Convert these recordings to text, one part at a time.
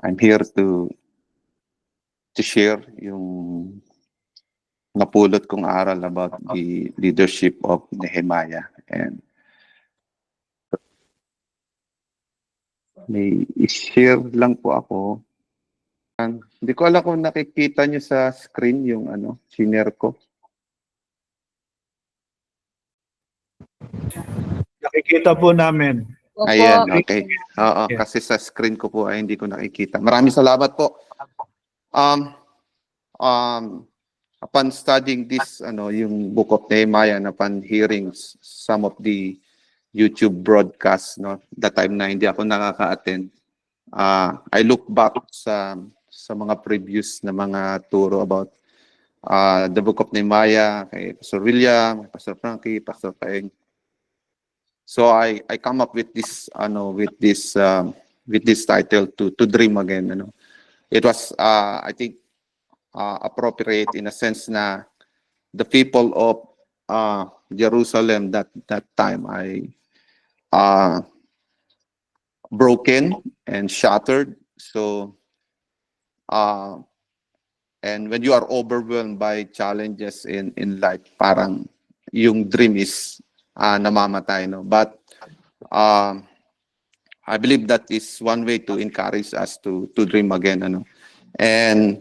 I'm here to share yung napulot kong aral about the leadership of Nehemiah. And may i-share lang po ako. Hindi ko alam kung nakikita nyo sa screen yung share ko. Nakikita po namin. Ayan, okay. Oo, kasi sa screen ko po ay hindi ko nakikita. Maraming salamat po. Upon studying this, yung Book of Nehemiah, and upon hearing some of the YouTube broadcasts, that time na hindi ako nakaka-attend, I look back sa mga previous na mga turo about the Book of Nehemiah, kay Pastor William, Pastor Frankie, Pastor Paeng. So I come up with this with this title to dream again. It was I think appropriate in a sense na the people of Jerusalem that time ay broken and shattered. So and when you are overwhelmed by challenges in life, parang yung dream is namamatay, no? But I believe that is one way to encourage us to dream again, And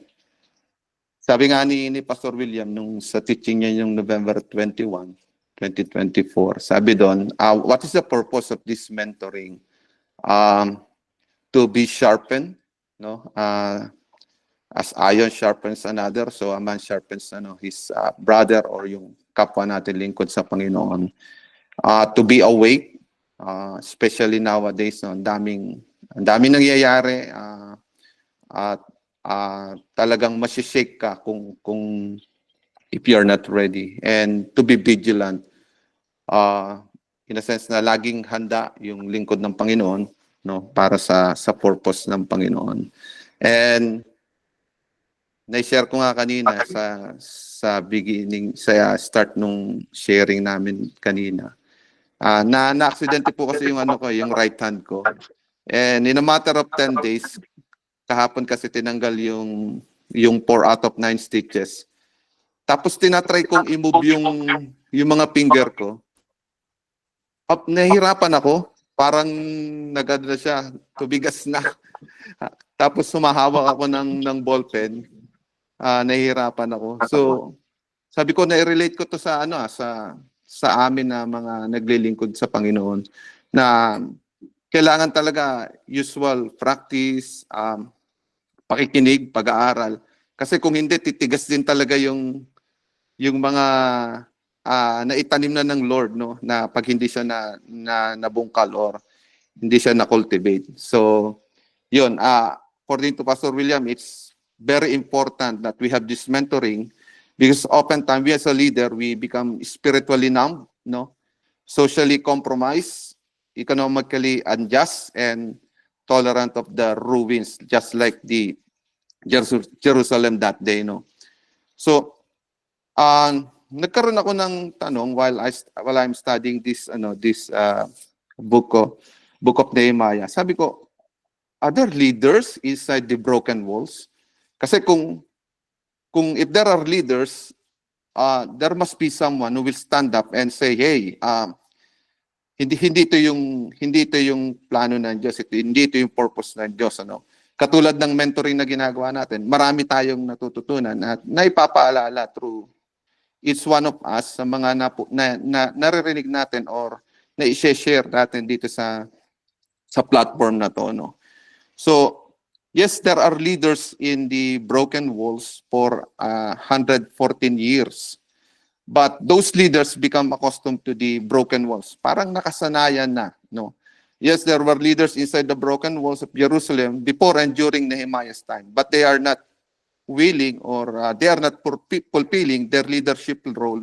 sabi nga ni Pastor William nung sa teaching niya yung November 21, 2024, sabi doon, what is the purpose of this mentoring? To be sharpened, no? As iron sharpens another, so a man sharpens his brother or yung kapwa natin lingkod sa Panginoon. To be awake, especially nowadays, ang daming nangyayari, at talagang masishake ka kung if you're not ready, and to be vigilant, in a sense na laging handa yung lingkod ng Panginoon, no, para sa purpose ng Panginoon. And na-share ko nga kanina sa beginning, sa start nung sharing namin kanina. Na-aksidente po kasi yung yung right hand ko. And in a matter of 10 days, kahapon kasi tinanggal yung 4 out of 9 stitches. Tapos tinatry kong i-move yung mga finger ko. Nahihirapan ako. Parang nagada siya, tubigas na. Tapos sumahawak ako ng ballpen. Nahihirapan ako. So, sabi ko, na-relate ko to sa sa amin na mga naglilingkod sa Panginoon, na kailangan talaga usual practice, pakikinig, pag-aaral. Kasi kung hindi, titigas din talaga yung mga naitanim na ng Lord, no, na pag hindi siya nabungkal or hindi siya na-cultivate. So, yun, according to Pastor William, it's very important that we have this mentoring, because oftentimes we as a leader, we become spiritually numb, no, socially compromised, economically unjust, and tolerant of the ruins, just like the Jerusalem that day, no. So, nagkaroon ako ng tanong while I'm studying this book of Nehemiah. Sabi ko, are there leaders inside the broken walls? Kasi kung if there are leaders, there must be someone who will stand up and say, hey, hindi ito yung plano ng Diyos, hindi ito yung purpose ng Diyos, Katulad ng mentoring na ginagawa natin, marami tayong natututunan at naipapaalala through each one of us sa mga naririnig natin or na i-share natin dito sa platform na to, So, yes, there are leaders in the broken walls for 114 years. But those leaders become accustomed to the broken walls. Parang nakasanayan na, no? Yes, there were leaders inside the broken walls of Jerusalem before and during Nehemiah's time, but they are not willing or they are not fulfilling their leadership role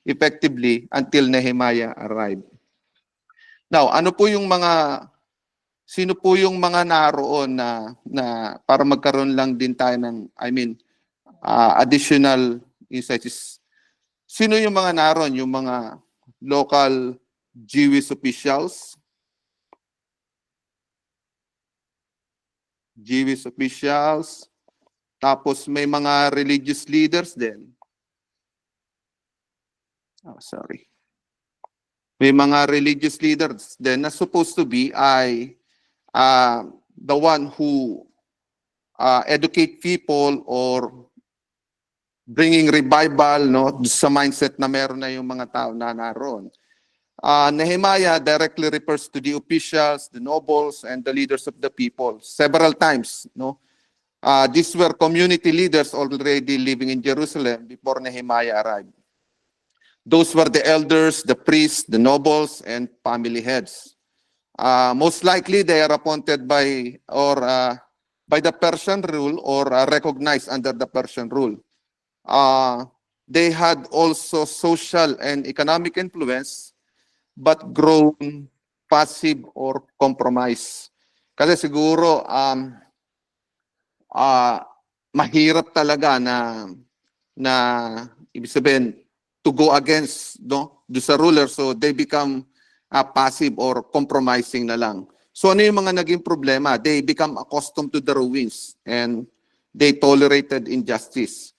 effectively until Nehemiah arrived. Now, sino po yung mga naroon na para magkaroon lang din tayo ng, additional insights? Sino yung mga naroon? Yung mga local Jewish officials, Jewish officials, tapos may mga religious leaders din. Oh, sorry. May mga religious leaders din na supposed to be ay the one who educate people or bringing revival, no, sa mindset na meron na yung mga tao na naroon. Nehemiah directly refers to the officials, the nobles, and the leaders of the people several times. No, these were community leaders already living in Jerusalem before Nehemiah arrived. Those were the elders, the priests, the nobles, and family heads. Most likely, they are appointed by the Persian rule or recognized under the Persian rule. They had also social and economic influence, but grown passive or compromise. Kasi siguro mahirap talaga na ibig sabihin to go against do sa ruler, so they become passive or compromising na lang. So ano yung mga naging problema? They become accustomed to the ruins and they tolerated injustice.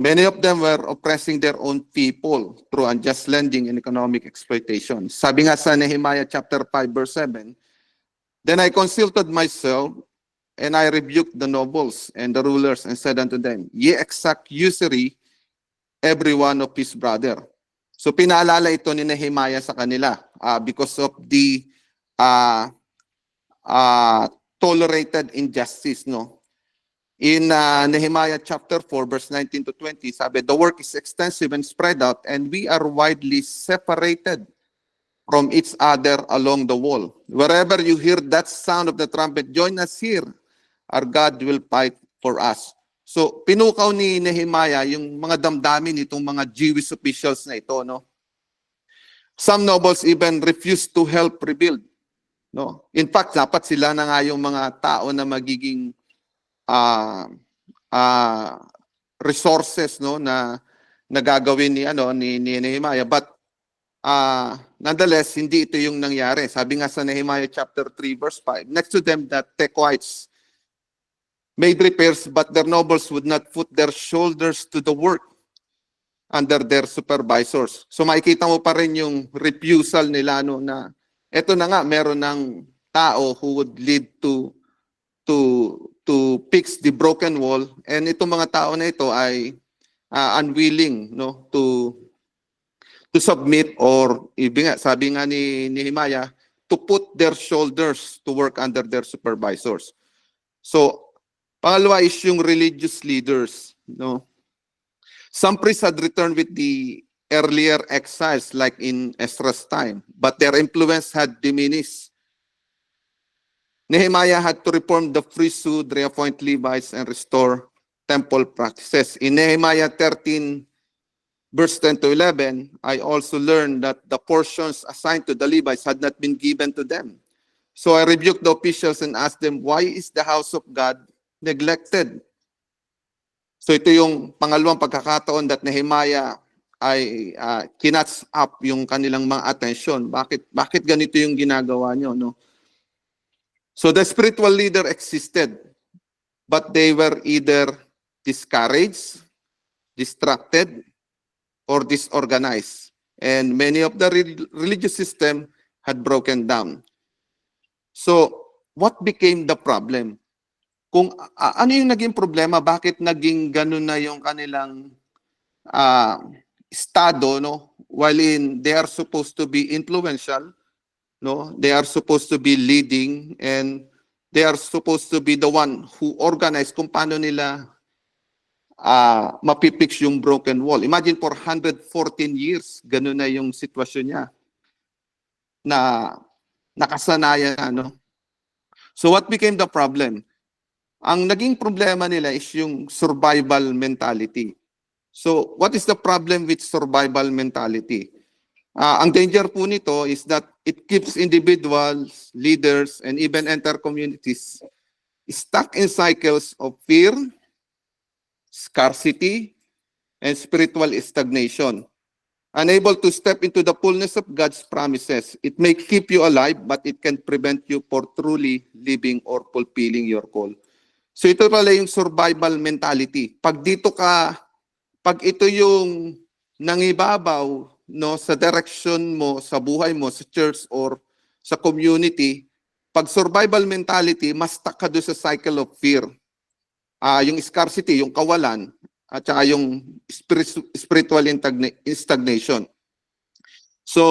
Many of them were oppressing their own people through unjust lending and economic exploitation. Sabi nga sa Nehemiah chapter 5 verse 7, "Then I consulted myself and I rebuked the nobles and the rulers and said unto them, Ye exact usury every one of his brother." So pinaalala ito ni Nehemiah sa kanila because of the tolerated injustice, no? In Nehemiah chapter 4 verse 19 to 20, sabi, "The work is extensive and spread out, and we are widely separated from each other along the wall. Wherever you hear that sound of the trumpet, join us here. Our God will fight for us." So, pinukaw ni Nehemiah yung mga damdamin nitong mga Jewish officials na ito, no? Some nobles even refused to help rebuild, no? In fact, dapat sila na nga yung mga tao na magiging resources, no, na nagagawin ni Nehemiah, but nonetheless hindi ito yung nangyari. Sabi nga sa Nehemiah chapter 3 verse 5, "Next to them the Tekoites made repairs, but their nobles would not put their shoulders to the work under their supervisors." So makikita mo pa rin yung refusal nila, no, na eto na nga meron ng tao who would lead to fix the broken wall, and itong mga tao na ito ay unwilling, no, to submit, or sabi nga ni Nehemiah, to put their shoulders to work under their supervisors. So pangalawa is yung religious leaders, no. Some priests had returned with the earlier exiles like in Ezra's time, but their influence had diminished. Nehemiah had to reform the priesthood, reappoint Levites, and restore temple practices. In Nehemiah 13, verse 10 to 11, I also learned that the portions assigned to the Levites had not been given to them. So I rebuked the officials and asked them, "Why is the house of God neglected?" So ito yung pangalawang pagkakataon that Nehemiah ay kinats up yung kanilang mga atensyon. Bakit ganito yung ginagawa nyo, no? So the spiritual leader existed, but they were either discouraged, distracted, or disorganized. And many of the religious system had broken down. So what became the problem? Kung ano yung naging problema, bakit naging ganun na yung kanilang estado, no? While they are supposed to be influential, no? They are supposed to be leading, and they are supposed to be the one who organize kung paano nila mapipix yung broken wall. Imagine for 114 years, ganun na yung sitwasyon niya na nakasanayan, ano? So what became the problem? Ang naging problema nila is yung survival mentality. So what is the problem with survival mentality? Ang danger po nito is that it keeps individuals, leaders, and even entire communities stuck in cycles of fear, scarcity, and spiritual stagnation. unable to step into the fullness of God's promises. It may keep you alive, but it can prevent you for truly living or fulfilling your call. So ito pala yung survival mentality. Pag ito yung nangibabaw, no, sa direction mo, sa buhay mo, sa church or sa community, pag survival mentality, mas stuck ka doon sa cycle of fear. Yung scarcity, yung kawalan, at saka yung spiritual stagnation. So,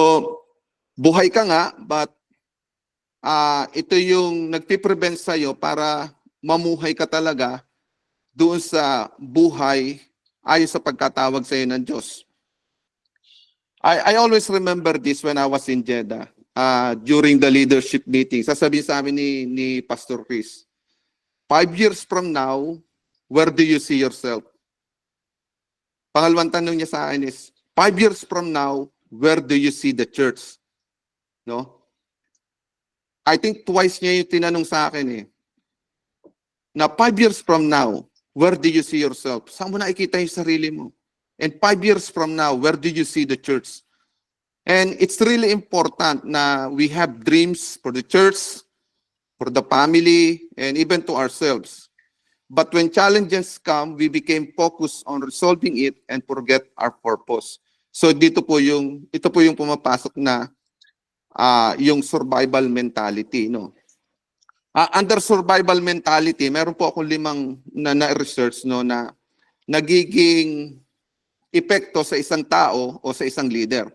buhay ka nga, but ito yung nagpiprevent sa'yo para mamuhay ka talaga doon sa buhay ayon sa pagkatawag sa'yo ng Diyos. I always remember this when I was in Jeddah during the leadership meeting. Sasabihin sa amin ni Pastor Chris, 5 years from now, where do you see yourself? Pangalawang tanong niya sa akin is, 5 years from now, where do you see the church? No? I think twice niya yung tinanong sa akin na 5 years from now, where do you see yourself? Saan mo nakikita yung sarili mo? And 5 years from now, where do you see the church? And it's really important na we have dreams for the church, for the family, and even to ourselves. But when challenges come, we became focused on resolving it and forget our purpose. So ito po yung pumapasok na yung survival mentality, no. Under survival mentality, meron po akong 5 na research, no, na nagiging epekto sa isang tao o sa isang leader.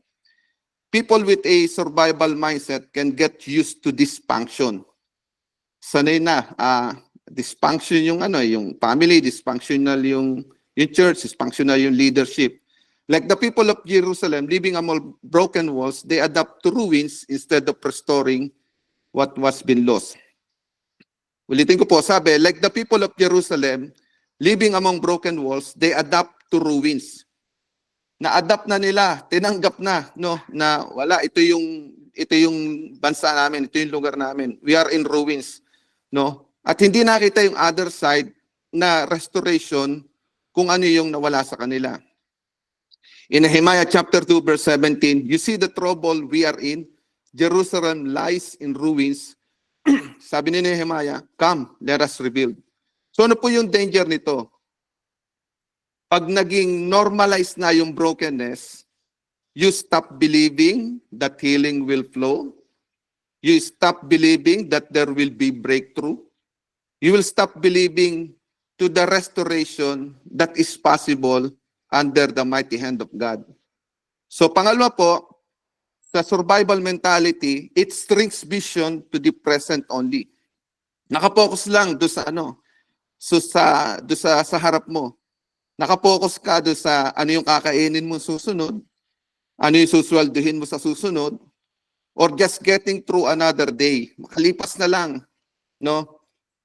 People with a survival mindset can get used to dysfunction. Sanay na, dysfunction yung yung family, dysfunctional yung church, dysfunctional yung leadership. Like the people of Jerusalem living among broken walls, they adapt to ruins instead of restoring what was been lost. Ulitin ko po, sabi, like the people of Jerusalem living among broken walls, they adapt to ruins. Na-adapt na nila, tinanggap na, no, na wala, ito yung bansa namin, ito yung lugar namin. We are in ruins, no? At hindi nakita yung other side na restoration kung ano yung nawala sa kanila. In Nehemiah chapter 2 verse 17, you see the trouble we are in. Jerusalem lies in ruins. Sabi ni Nehemiah, come, let us rebuild. So ano po yung danger nito? Pag naging normalized na yung brokenness, you stop believing that healing will flow. You stop believing that there will be breakthrough. You will stop believing to the restoration that is possible under the mighty hand of God. So pangalawa po, sa survival mentality, it shrinks vision to the present only. Nakapokus lang do sa sa harap mo. Nakapokus ka do sa ano yung kakainin mo susunod, ano yung susweldohin mo sa susunod, or just getting through another day. Makalipas na lang, no?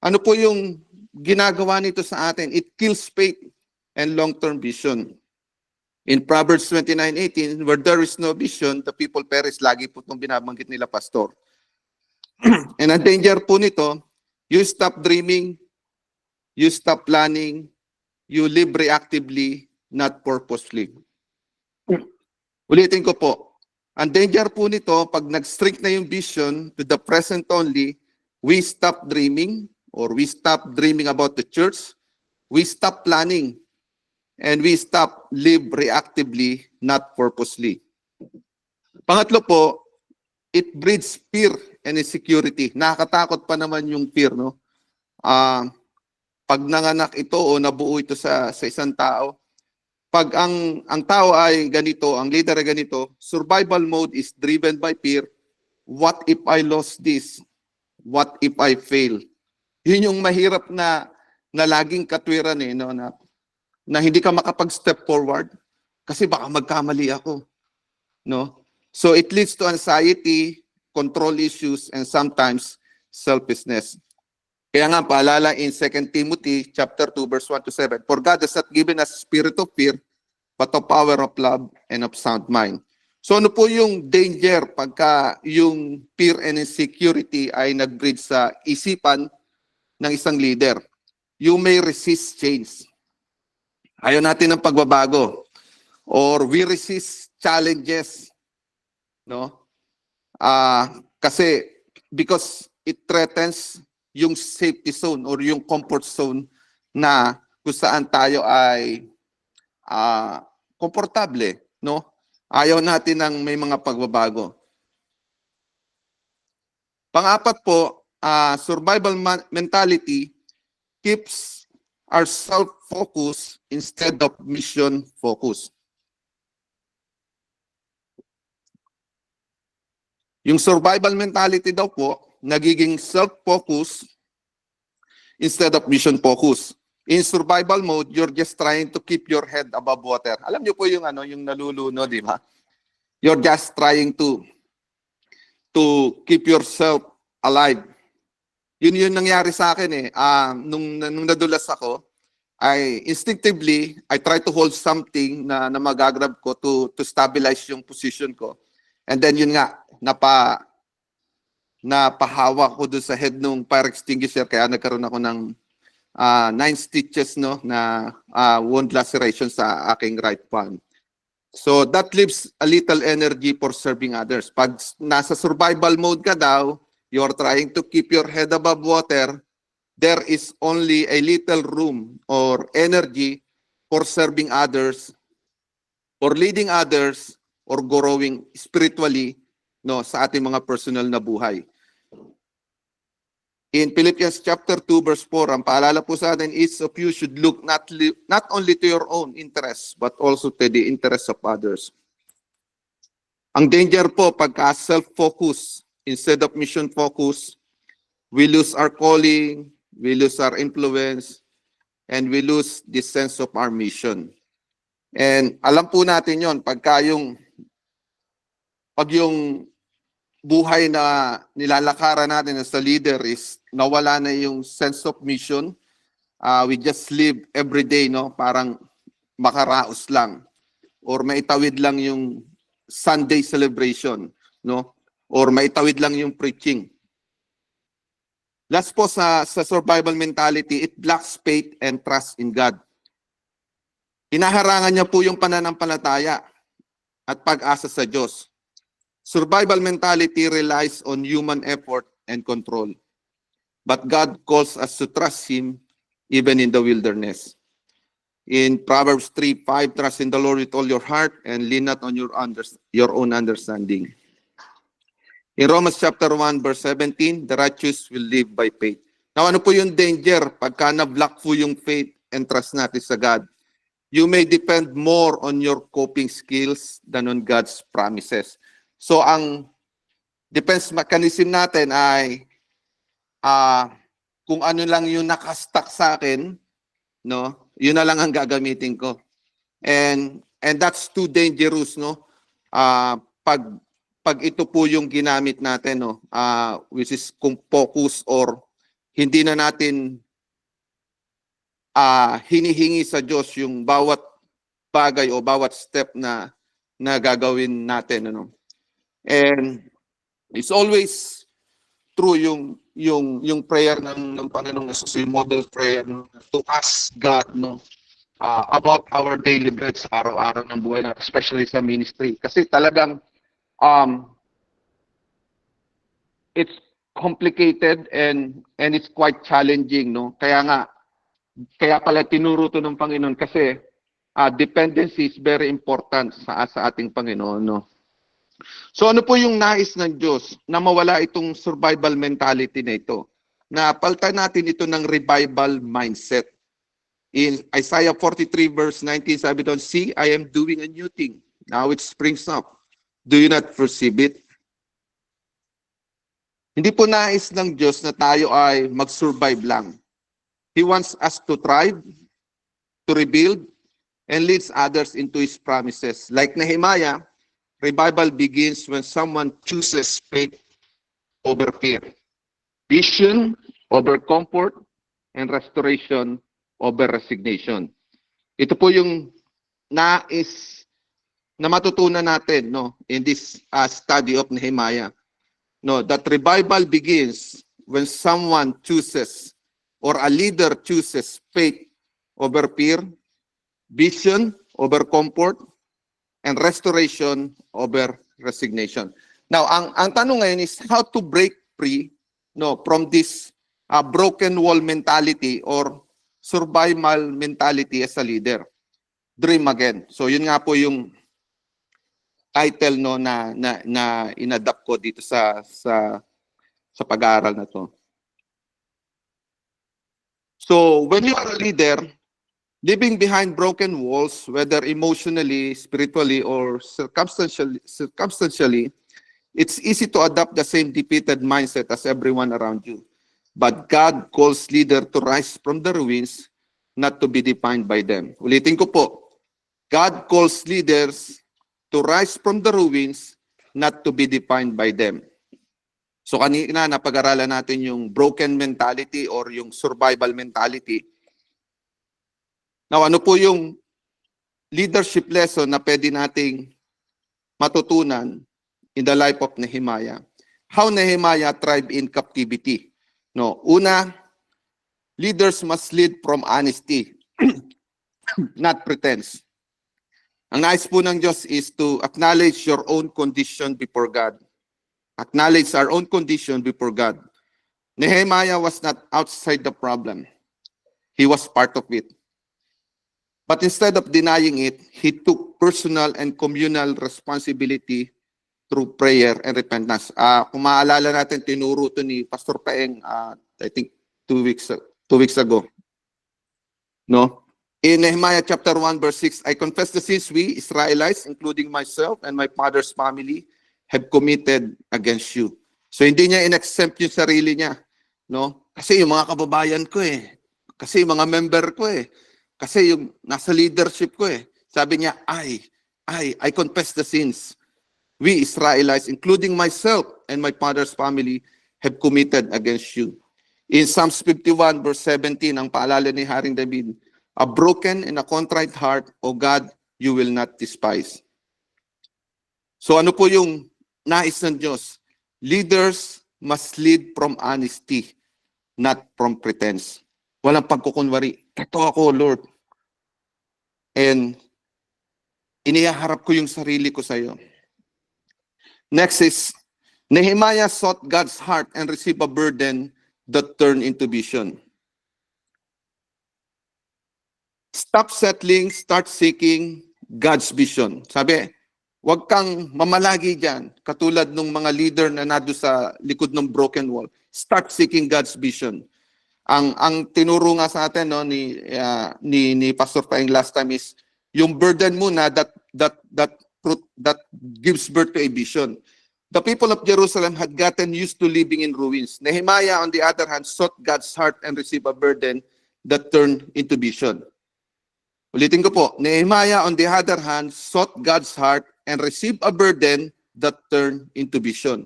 Ano po yung ginagawa nito sa atin? It kills faith and long-term vision. In Proverbs 29:18, where there is no vision, the people perish. Lagi po itong binabanggit nila, Pastor. And ang danger po nito, you stop dreaming, you stop planning, you live reactively, not purposefully. Ulitin ko po, ang danger po nito, pag nag-strict na yung vision to the present only, we stop dreaming, or we stop dreaming about the church, we stop planning, and we stop live reactively, not purposely. Pangatlo po, it breeds fear and insecurity. Nakakatakot pa naman yung fear, no? Pag nanganak ito o nabuo ito sa isang tao, pag ang tao ay ganito, ang leader ay ganito, survival mode is driven by fear. What if I lost this? What if I fail? Yun yung mahirap na laging katwiran no, na hindi ka makapag-step forward kasi baka magkamali ako, no? So it leads to anxiety, control issues, and sometimes selfishness. Kaya nga paalala in 2 Timothy chapter 2 verse 1 to 7, for God has not given us spirit of fear, but of power, of love, and of sound mind. So ano po yung danger pagka yung fear and insecurity ay nag-breed sa isipan ng isang leader? You may resist change. Ayaw natin ng pagbabago. Or we resist challenges, no? Kasi because it threatens yung safety zone or yung comfort zone na kung saan tayo ay komportable, no? Ayaw natin ng may mga pagbabago. Pang-apat po, survival mentality keeps our self-focus instead of mission focus. Yung survival mentality daw po, nagiging self-focus instead of mission focus. In survival mode, you're just trying to keep your head above water. Alam niyo po yung yung naluluno, di ba? You're just trying to keep yourself alive. Yun yung nangyari sa akin eh. Nung nadulas ako, instinctively, I try to hold something na magagrab ko to stabilize yung position ko. And then yun nga, napahawak ko doon sa head ng fire extinguisher, kaya nagkaroon ako ng 9 stitches, no, na wound laceration sa aking right palm. So that leaves a little energy for serving others. Pag nasa survival mode ka daw, you're trying to keep your head above water, there is only a little room or energy for serving others, for leading others, or growing spiritually, no, sa ating mga personal na buhay. In Philippians chapter 2 verse 4, ang paalala po sa atin, each of you should look not only to your own interests, but also to the interests of others. Ang danger po, pagka self-focus instead of mission focus, we lose our calling, we lose our influence, and we lose the sense of our mission. And alam po natin yon, pag yung buhay na nilalakaran natin as a leader is nawala na yung sense of mission, we just live every day, no? Parang makaraos lang. Or maitawid lang yung Sunday celebration, no? Or maitawid lang yung preaching. Last po sa survival mentality, it lacks faith and trust in God. Hinaharangan niya po yung pananampalataya at pag-asa sa Diyos. Survival mentality relies on human effort and control. But God calls us to trust Him even in the wilderness. In Proverbs 3:5, trust in the Lord with all your heart and lean not on your own understanding. In Romans chapter 1 verse 17, the righteous will live by faith. Now ano po yung danger pagka na-block po yung faith and trust natin sa God? You may depend more on your coping skills than on God's promises. So ang defense mechanism natin ay kung ano lang yung nakastack sa akin, no? Yun na lang ang gagamitin ko. And that's too dangerous, no? Pag ito po yung ginamit natin, no, which is kung focus or hindi na natin hinihingi sa Diyos yung bawat bagay o bawat step na gagawin natin, ano. And it's always true yung prayer ng Panginoong Jesus, yung model prayer, no, to ask God, no, about our daily bread sa araw-araw ng buhay natin, especially sa ministry. Kasi talagang it's complicated and it's quite challenging, no. Kaya pala tinuro to ng Panginoon kasi dependency is very important sa ating Panginoon, no. So ano po yung nais ng Diyos na mawala itong survival mentality na ito? Na palitan natin ito ng revival mindset. In Isaiah 43 verse 19, sabi doon, see, I am doing a new thing. Now it springs up. Do you not perceive it? Hindi po nais ng Diyos na tayo ay mag-survive lang. He wants us to thrive, to rebuild, and leads others into His promises. Like Nehemiah, revival begins when someone chooses faith over fear, vision over comfort, and restoration over resignation. Ito po yung nais na matutunan natin, no, in this study of Nehemiah. No, that revival begins when someone chooses or a leader chooses faith over fear, vision over comfort, and restoration over resignation. Now, ang tanong ngayon is how to break free from this broken wall mentality or survival mentality as a leader. Dream again. So yun nga po yung title na inadapt ko dito sa pag-aaral na to. So when you are a leader, living behind broken walls, whether emotionally, spiritually, or circumstantially, it's easy to adopt the same defeated mindset as everyone around you. But God calls leader to rise from the ruins, not to be defined by them. Ulitin ko po, God calls leaders to rise from the ruins, not to be defined by them. So kanina napag-aralan natin yung broken mentality or yung survival mentality. Now, ano po yung leadership lesson na pwede nating matutunan in the life of Nehemiah? How Nehemiah thrived in captivity. Una, leaders must lead from honesty, not pretense. Ang nais po ng Diyos is to acknowledge your own condition before God. Acknowledge our own condition before God. Nehemiah was not outside the problem. He was part of it. But instead of denying it, he took personal and communal responsibility through prayer and repentance. Kung maalala natin, tinuro ito ni Pastor Paeng, I think 2 weeks ago. In Nehemiah chapter 1 verse 6, I confess the sins we, Israelites, including myself and my father's family, have committed against you. So hindi niya in-exempt yung sarili niya. Kasi yung mga kababayan ko kasi yung mga member ko kasi yung nasa leadership ko Sabi niya, I confess the sins we, Israelites, including myself and my father's family, have committed against you. In Psalms 51 verse 17, ang paalala ni Haring David, a broken and a contrite heart, O God, you will not despise. So ano po yung nais ng Diyos? Leaders must lead from honesty, not from pretense. Walang pagkukunwari. Ito ako, Lord. And inihaharap ko yung sarili ko sa iyo. Next is, Nehemiah sought God's heart and received a burden that turned into vision. Stop settling, start seeking God's vision. Sabi, huwag kang mamalagi dyan, katulad ng mga leader na nado sa likod ng broken wall. Start seeking God's vision. Ang tinuro nga sa atin ni Pastor Paeng last time is yung burden muna that gives birth to a vision. The people of Jerusalem had gotten used to living in ruins. Nehemiah, on the other hand, sought God's heart and received a burden that turned into vision. Ulitin ko po, Nehemiah, on the other hand, sought God's heart and received a burden that turned into vision.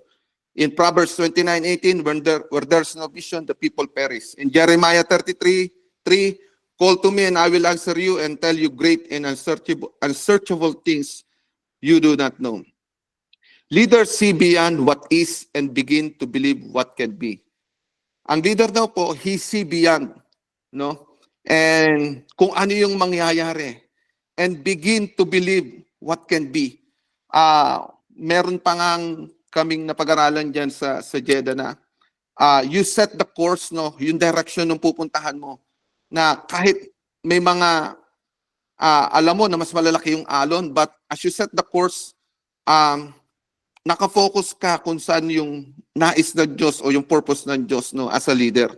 In Proverbs 29:18, where there's no vision, the people perish. In Jeremiah 33:3, call to me and I will answer you and tell you great and unsearchable things you do not know. Leaders see beyond what is and begin to believe what can be. Ang leader daw po, he see beyond, and kung ano yung mangyayari, and begin to believe what can be. Meron pa ngang kaming napag-aralan dyan sa Jeddah na you set the course, yung direction ng pupuntahan mo, na kahit may mga alam mo na mas malalaki yung alon, but as you set the course, nakafocus ka kung saan yung nais ng Diyos o yung purpose ng Diyos as a leader.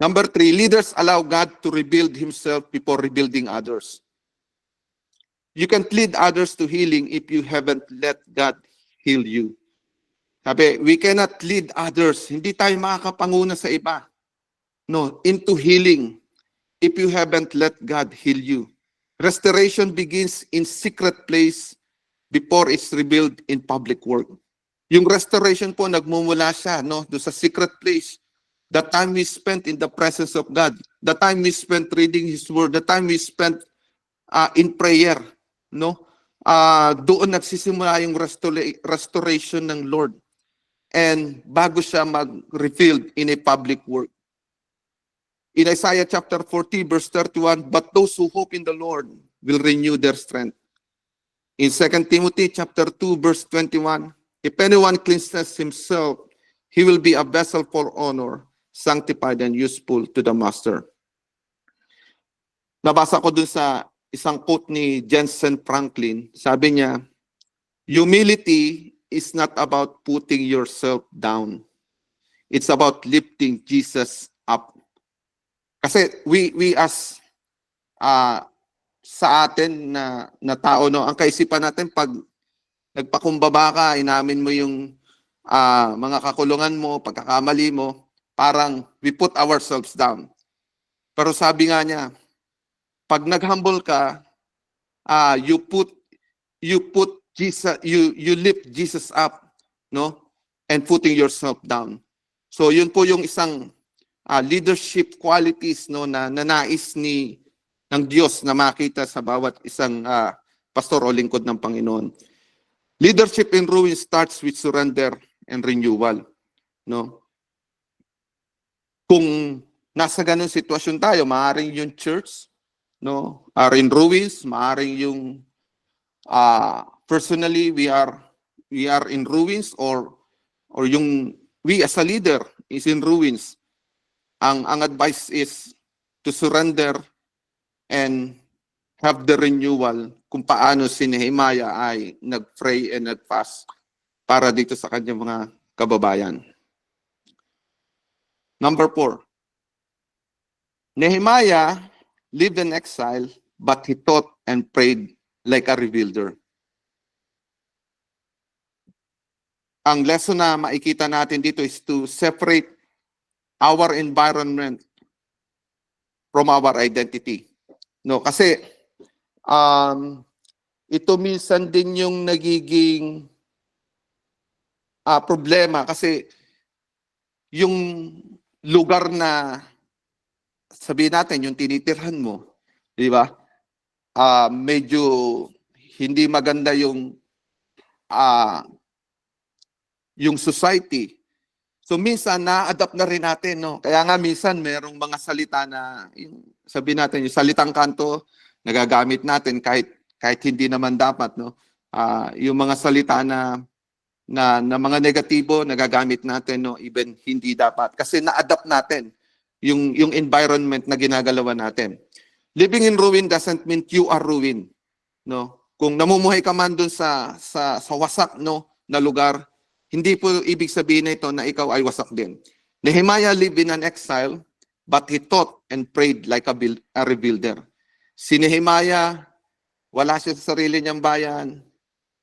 Number 3, leaders allow God to rebuild Himself before rebuilding others. You can't lead others to healing if you haven't let God heal you. Sabi, we cannot lead others. Hindi tayo makakapanguna sa iba. Into healing if you haven't let God heal you. Restoration begins in secret place before it's revealed in public work. Yung restoration po, nagmumula siya doon sa secret place. The time we spent in the presence of God, the time we spent reading His Word, the time we spent in prayer, doon nagsisimula yung restoration ng Lord. And bago siya mag-revealed in a public work. In Isaiah chapter 40 verse 31, but those who hope in the Lord will renew their strength. In 2 Timothy chapter 2, verse 21, if anyone cleanses himself, he will be a vessel for honor, sanctified and useful to the master. Nabasa ko dun sa isang quote ni Jensen Franklin. Sabi niya, humility is not about putting yourself down. It's about lifting Jesus up. Kasi we as sa atin na tao, no, ang kaisipan natin pag nagpakumbaba ka, inamin mo yung mga kakulungan mo, pagkakamali mo, parang we put ourselves down. Pero sabi nga niya, pag naghumble ka, you put Jesus, you lift Jesus up, no? And putting yourself down. So yun po yung isang leadership qualities, no, na nais ng Diyos na makita sa bawat isang pastor o lingkod ng Panginoon. Leadership in ruin starts with surrender and renewal, no? Kung nasa ganung sitwasyon tayo, maaaring yung church, no, are in ruins, maaaring yung personally we are in ruins, or yung we as a leader is in ruins. Ang advice is to surrender and have the renewal kung paano si Nehemiah ay nag-pray and nag-fast para dito sa kanyang mga kababayan. Number 4. Nehemiah lived in exile, but he taught and prayed like a rebuilder. Ang lesson na makikita natin dito is to separate our environment from our identity. No, kasi ito minsan din yung nagiging problema, kasi yung lugar na sabihin natin yung tinitirhan mo, di ba? Medyo hindi maganda yung society. So minsan na-adapt na rin natin, no? Kaya nga minsan merong mga salita na sabihin natin yung salitang kanto nagagamit natin kahit hindi naman dapat, no? Yung mga salita na mga negatibo nagagamit natin, no, even hindi dapat, kasi na-adapt natin yung environment na ginagalawan natin. Living in ruin doesn't mean you are ruined, no? Kung namumuhay ka man dun sa wasak, no, na lugar, hindi po ibig sabihin na ito na ikaw ay wasak din. Nehemiah lived in an exile, but he taught and prayed like a rebuilder. Si Nehemiah, wala siya sa sarili niyang bayan.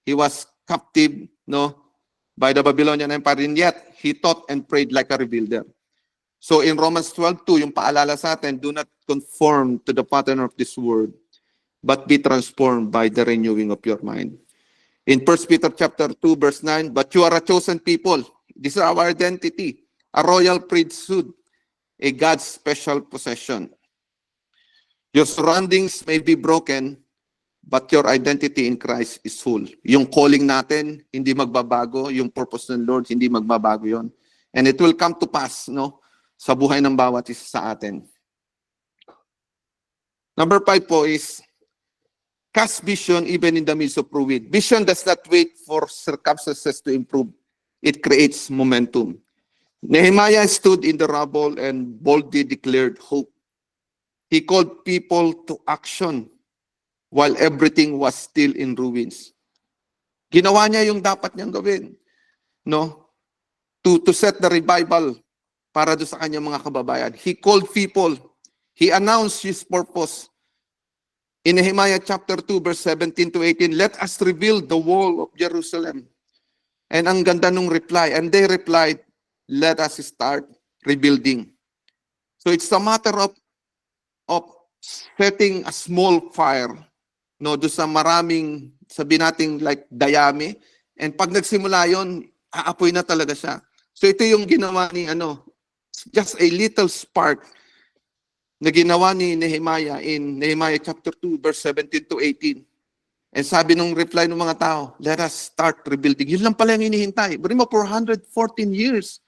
He was captive, no, by the Babylonian Empire, and yet he taught and prayed like a rebuilder. So in Romans 12:2, yung paalala sa atin, do not conform to the pattern of this world, but be transformed by the renewing of your mind. In 1 Peter chapter 2, verse 9, but you are a chosen people. This is our identity, a royal priesthood, a God's special possession. Your surroundings may be broken, but your identity in Christ is full. Yung calling natin, hindi magbabago. Yung purpose ng Lord, hindi magbabago yon. And it will come to pass, no, sa buhay ng bawat isa sa atin. Number 5 po is, cast vision even in the midst of ruin. Vision does not wait for circumstances to improve. It creates momentum. Nehemiah stood in the rubble and boldly declared hope. He called people to action while everything was still in ruins. Ginawa niya yung dapat niyang gawin, no? To set the revival para do sa kanyang mga kababayan. He called people. He announced his purpose. In Nehemiah chapter 2, verse 17 to 18, let us rebuild the wall of Jerusalem. And ang ganda nung reply. And they replied, let us start rebuilding. So it's a matter of setting a small fire, no, do sa maraming, sabi natin like dayami, and pag nagsimula yon, aapoy na talaga siya. So ito yung ginawa ni just a little spark na ginawa ni Nehemiah in Nehemiah chapter 2, verse 17 to 18. And sabi nung reply ng mga tao, let us start rebuilding. Yun lang pala yung hinihintay. But for 114 years,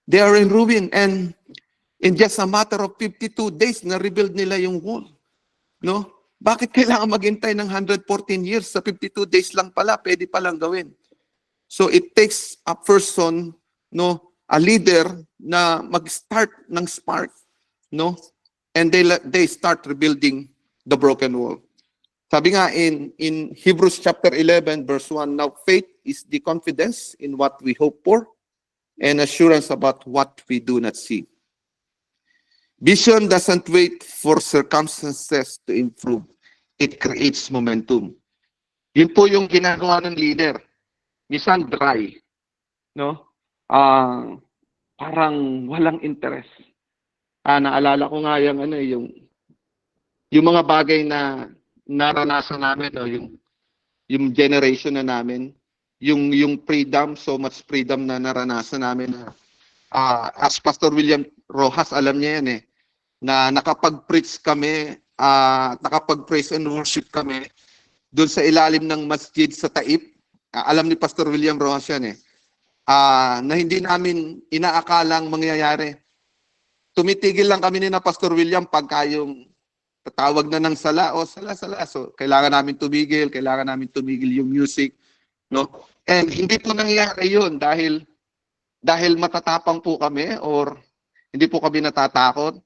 they are in ruin, and in just a matter of 52 days, na-rebuild nila yung wall. No? Bakit kailangan maghintay ng 114 years? Sa 52 days lang pala, pwede palang gawin. So it takes a person, no, a leader na mag-start ng spark, no? And they start rebuilding the broken wall. Sabi nga in Hebrews chapter 11 verse 1, now faith is the confidence in what we hope for and assurance about what we do not see. Vision doesn't wait for circumstances to improve. It creates momentum. Yun po yung ginagawa ng leader. Minsan dry, no? Parang walang interest. Naalala ko nga yung mga bagay na naranasan namin, no? Yung generation na namin, yung freedom, so much freedom na naranasan namin. As Pastor William Rojas, alam niya yan na nakapag-preach kami, nakapag-praise and worship kami doon sa ilalim ng masjid sa Taip. Alam ni Pastor William Rojas yan na hindi namin inaakalang mangyayari. Tumitigil lang kami ni na Pastor William pagka yung tatawag na ng sala, sala. So, kailangan namin tumigil yung music, no? And hindi po nangyayari yun dahil matatapang po kami or hindi po kami natatakot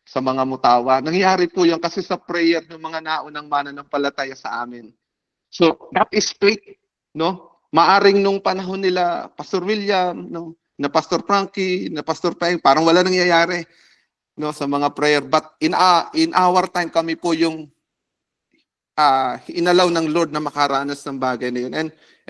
sa mga mutawa. Nangyayari po yun kasi sa prayer ng mga naunang mananampalataya sa amin. So, that is faith, no? Maaring nung panahon nila, Pastor William, no? Na Pastor Frankie, na Pastor Peng, parang wala nangyayari, no? Sa mga prayer. But in our time, kami po yung inalaw ng Lord na makaranas ng bagay na yun.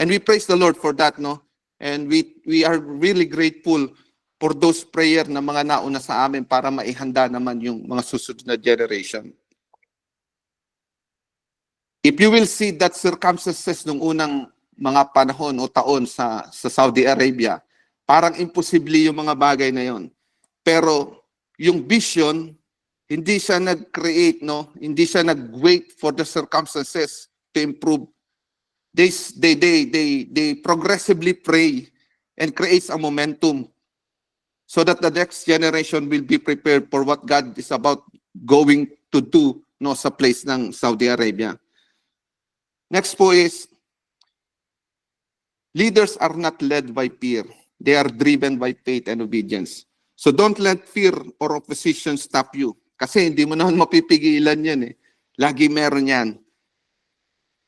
And we praise the Lord for that, no? And we are really grateful for those prayer na mga nauna sa amin para maihanda naman yung mga susunod na generation. If you will see that circumstances nung unang mga panahon o taon sa Saudi Arabia, parang imposible yung mga bagay na yon. Pero yung vision, hindi siya nag-create, no? Hindi siya nag-wait for the circumstances to improve. They progressively pray and creates a momentum so that the next generation will be prepared for what God is about going to do, no, sa place ng Saudi Arabia. Next po is, leaders are not led by fear. They are driven by faith and obedience. So don't let fear or opposition stop you. Kasi hindi mo naman mapipigilan yan Lagi meron yan.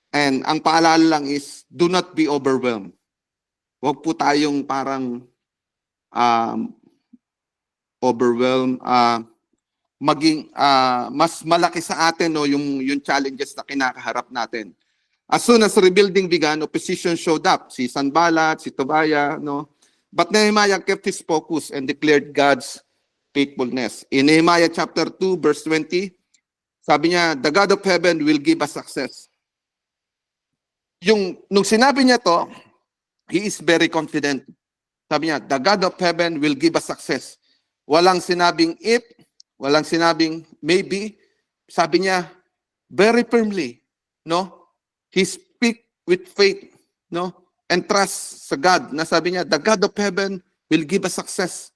And ang paalala lang is, do not be overwhelmed. Huwag po tayong parang overwhelmed, maging mas malaki sa atin yung challenges na kinakaharap natin. As soon as rebuilding began, opposition showed up. Si Sanballat, si Tobiah, no? But Nehemiah kept his focus and declared God's faithfulness. In Nehemiah chapter 2, verse 20, sabi niya, the God of heaven will give us success. Nung sinabi niya to, he is very confident. Sabi niya, the God of heaven will give us success. Walang sinabing if, walang sinabing maybe. Sabi niya, very firmly, no? He speak with faith, no? And trust sa God. Na sabi niya, the God of heaven will give us success.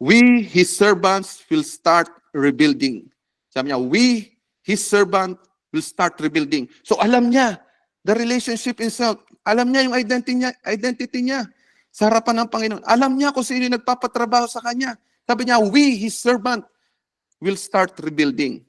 We, His servants, will start rebuilding. Sabi niya, we, His servant, will start rebuilding. So alam niya, the relationship itself, alam niya yung identity niya sa harapan ng Panginoon. Alam niya kung sino yung nagpapatrabaho sa kanya. Sabi niya, we, His servant, will start rebuilding.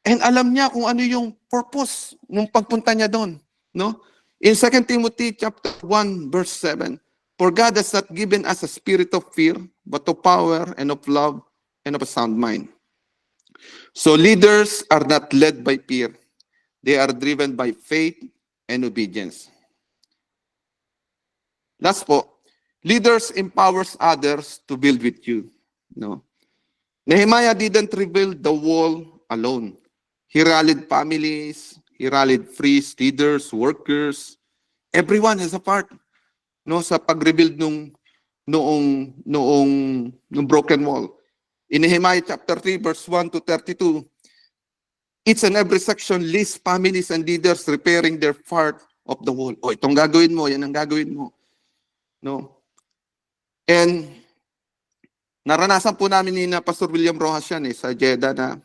And alam niya kung ano yung purpose ng pagpunta niya doon, no? In 2 Timothy chapter 1 verse 7, for God has not given us a spirit of fear, but of power and of love and of a sound mind. So leaders are not led by fear. They are driven by faith and obedience. Last po, leaders empowers others to build with you, no? Nehemiah didn't rebuild the wall alone. He rallied families, he rallied priests, leaders, workers. Everyone has a part, no, sa pag-rebuild noong broken wall. In Nehemiah chapter 3 verse 1 to 32, each and every section lists families and leaders repairing their part of the wall. Itong gagawin mo, yan ang gagawin mo. No? And naranasan po namin ni na Pastor William Rojas yan sa Jeddah na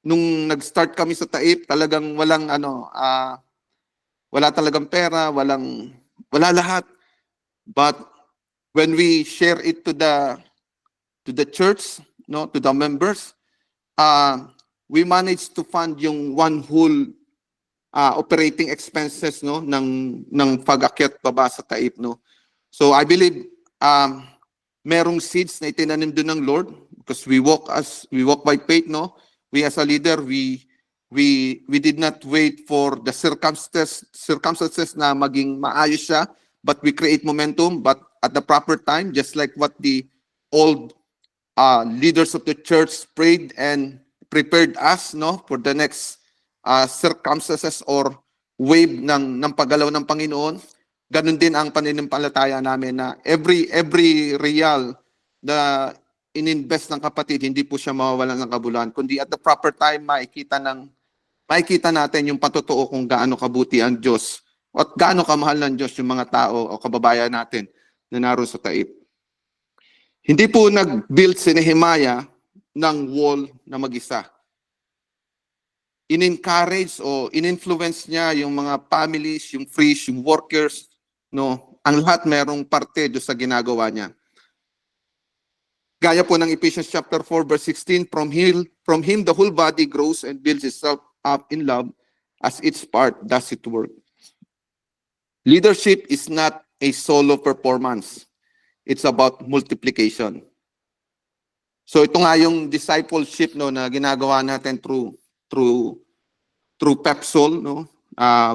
nung nag-start kami sa Taip, talagang walang wala talagang pera, wala lahat. But when we share it to the church, no, to the members, we managed to fund yung one whole operating expenses, no, ng pag-akyat baba sa Taip, no. So I believe merong seeds na itinanim doon ng Lord, because we walk by faith, no. We as a leader, we did not wait for the circumstances na maging maayos siya, but we create momentum. But at the proper time, just like what the old leaders of the church prayed and prepared us, no, for the next circumstances or wave ng paggalaw ng Panginoon. Ganun din ang pananampalataya namin na every real na ininvest ng kapatid, hindi po siya mawawalan ng kabuluhan, kundi at the proper time makikita natin yung patotoo kung gaano kabuti ang Diyos at gaano kamahal ng Diyos yung mga tao o kababayan natin na naroon sa Taip. Hindi po nag-build si Nehemiah ng wall na mag-isa. In-encourage o in-influence niya yung mga families, yung priests, yung workers, no? Ang lahat merong parte doon sa ginagawa niya. Gaya po ng Ephesians chapter 4 verse 16, from him the whole body grows and builds itself up in love as its part does its work. Leadership is not a solo performance. It's about multiplication. So ito nga yung discipleship, no, na ginagawa natin through Pepsol, no,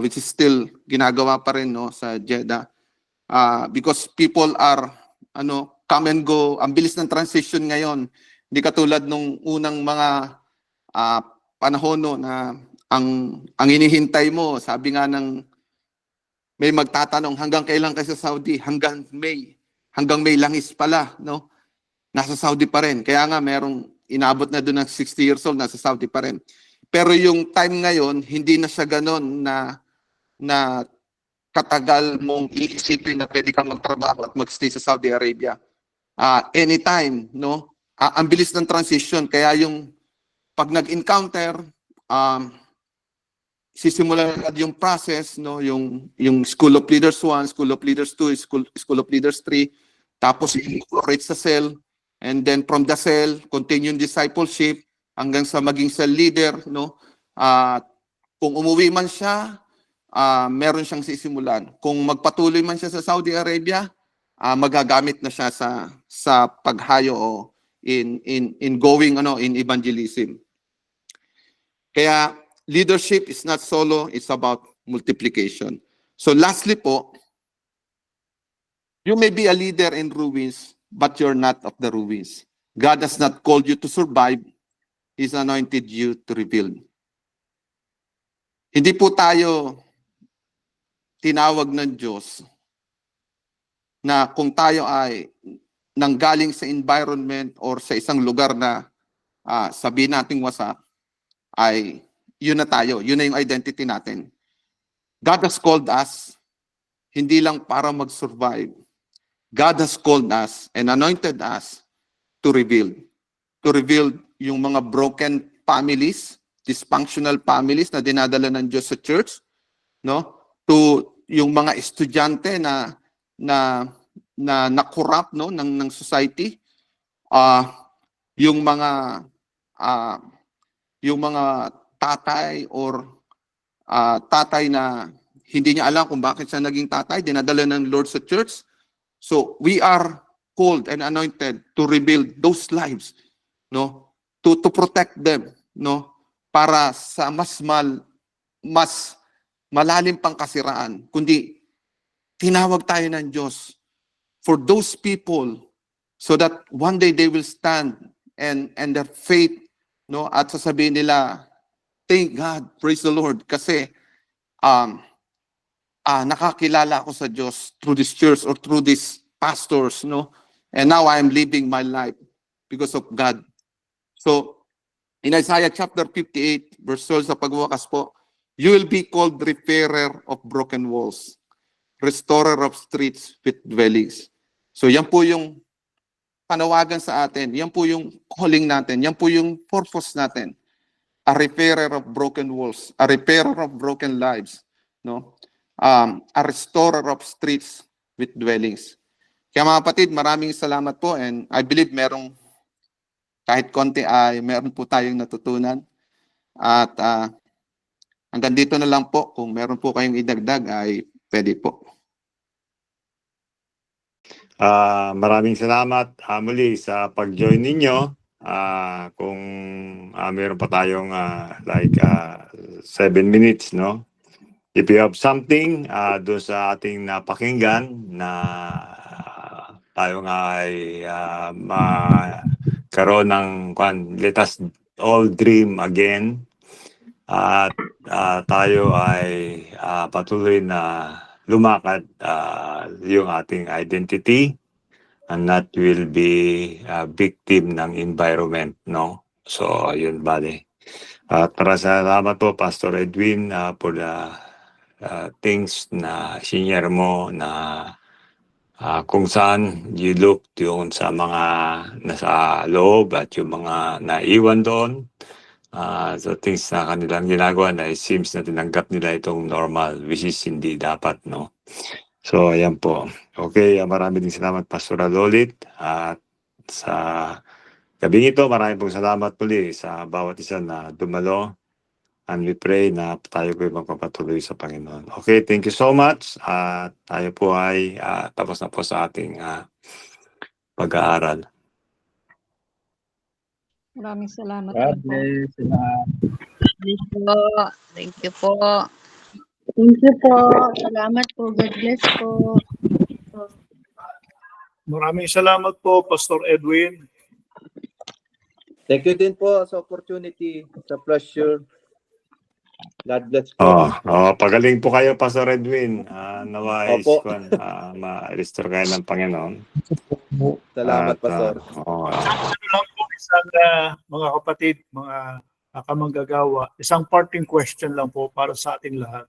which is still ginagawa pa rin, no, sa Jeddah. Because people are come and go. Ang bilis ng transition ngayon. Hindi katulad nung unang mga panahon, no, na ang hinihintay mo, sabi nga ng may magtatanong, hanggang kailan kayo sa Saudi? Hanggang May. Hanggang May langis pala, no? Nasa Saudi pa rin. Kaya nga merong inabot na doon ng 60 years old, nasa Saudi pa rin. Pero yung time ngayon, hindi na siya ganon na katagal mong iisipin na pwede kang magtrabaho at magstay sa Saudi Arabia. Anytime, no? Ang bilis ng transition, kaya yung pag nag-encounter, sisimulan yung process, no, yung School of Leaders 1, School of Leaders 2, School of Leaders 3, tapos i-incorporate sa cell, and then from the cell, continue discipleship hanggang sa maging cell leader, no. Kung umuwi man siya, meron siyang sisimulan. Kung magpatuloy man siya sa Saudi Arabia, magagamit na siya sa paghayo o in going in evangelism. Kaya leadership is not solo, it's about multiplication. So lastly po, you may be a leader in ruins, but you're not of the ruins. God has not called you to survive, He's anointed you to rebuild. Hindi po tayo tinawag ng Diyos na kung tayo ay nanggaling sa environment or sa isang lugar na sabihin nating wasak, ay yun na tayo. Yun na yung identity natin. God has called us hindi lang para mag-survive. God has called us and anointed us to rebuild. To rebuild yung mga broken families, dysfunctional families na dinadala ng Diyos sa church, no? To yung mga estudyante na corrupt, no, ng society, yung mga tatay or tatay na hindi niya alam kung bakit siya naging tatay, dinadala ng Lord sa church. So we are called and anointed to rebuild those lives, no, to protect them, no, para sa mas malalim pang kasiraan, kundi tinawag tayo ng Diyos for those people so that one day they will stand and their faith, no, at sasabihin nila, thank God, praise the Lord, kasi nakakilala ako sa Diyos through this church or through these pastors, no, and now I am living my life because of God. So in Isaiah chapter 58 verse 12 sa pagwakas po, you will be called repairer of broken walls, restorer of streets with dwellings. So yan po yung panawagan sa atin, yan po yung calling natin, yan po yung purpose natin. a repairer of broken walls, a repairer of broken lives, no? A restorer of streets with dwellings. Kaya mga kapatid, maraming salamat po, and I believe kahit konti ay meron po tayong natutunan. At hanggang dito na lang po. Kung meron po kayong idagdag ay pwede po. Maraming salamat muli sa pag-join ninyo. Kung meron pa tayong 7 minutes, no? If you have something doon sa ating napakinggan na tayo nga ay magkaroon ng let us all dream again. At tayo ay patuloy na lumakad yung ating identity and not will be victim ng environment, no? So, yun bale. At salamat po, Pastor Edwin, for the things na senior mo na kung saan you look yung sa mga nasa loob at yung mga naiwan doon. So things na kanilang ginagawa na it seems na tinanggap nila itong normal, which is hindi dapat, no? So, ayan po. Okay, marami din salamat, Pastor Lolit. At sa gabing ito, marami pong salamat muli sa bawat isa na dumalo. And we pray na tayo po magpapatuloy sa Panginoon. Okay, thank you so much. Tayo po ay tapos na po sa ating pag-aaral. Maraming salamat God po. bless. Thank you po. Thank you po. Salamat po. God bless po. Maraming salamat po, Pastor Edwin. Thank you din po sa opportunity, sa pleasure. God bless po. Pagaling po kayo, Pastor Edwin. Nawa is Opo. ma-restore kayo ng Panginoon. Salamat, Pastor. Ano lang po isang mga kapatid, mga kamanggagawa, isang parting question lang po para sa ating lahat.